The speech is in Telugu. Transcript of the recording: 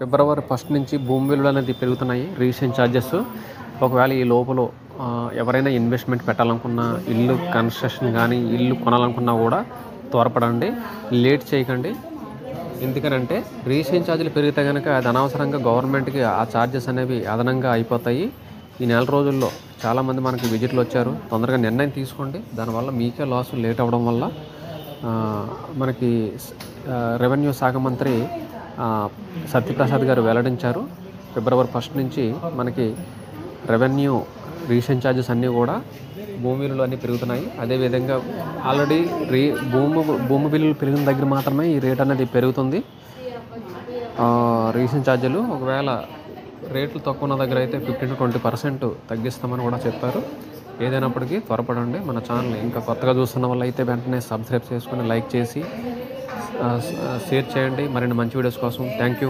ఫిబ్రవరి 1 నుంచి భూమి విలువలు అనేది పెరుగుతున్నాయి. రిజిస్ట్రేషన్ ఛార్జెస్ ఒకవేళ ఈ లోపల ఎవరైనా ఇన్వెస్ట్మెంట్ పెట్టాలనుకున్నా, ఇల్లు కన్స్ట్రక్షన్ కానీ ఇల్లు కొనాలనుకున్నా కూడా త్వరపడండి, లేట్ చేయకండి. ఎందుకనంటే రిజిస్ట్రేషన్ ఛార్జీలు పెరిగితే కనుక అది అనవసరంగా గవర్నమెంట్కి ఆ ఛార్జెస్ అనేవి అదనంగా అయిపోతాయి. ఈ నెల రోజుల్లో చాలామంది మనకి విజిట్లు వచ్చారు. తొందరగా నిర్ణయం తీసుకోండి. దానివల్ల మీకే లాస్ లేట్ అవ్వడం వల్ల మనకి రెవెన్యూ శాఖ మంత్రి సత్యప్రసాద్ గారు వెల్లడించారు. ఫిబ్రవరి 1 నుంచి మనకి రెవెన్యూ రిజిస్ట్రేషన్ ఛార్జెస్ అన్నీ కూడా భూమి విలువలు అన్నీ పెరుగుతున్నాయి. అదేవిధంగా ఆల్రెడీ భూమి విలువలు పెరిగిన దగ్గర మాత్రమే ఈ రేట్ అనేది పెరుగుతుంది. రిజిస్ట్రేషన్ ఛార్జీలు ఒకవేళ రేట్లు తక్కువ ఉన్న దగ్గర అయితే 15-20% తగ్గిస్తామని కూడా చెప్పారు. ఏదైనప్పటికీ త్వరపడండి. మన ఛానల్ ఇంకా కొత్తగా చూస్తున్న వాళ్ళు అయితే వెంటనే సబ్స్క్రైబ్ చేసుకుని లైక్ చేసి షేర్ చేయండి. మరిన్ని మంచి వీడియోస్ కోసం. Thank you.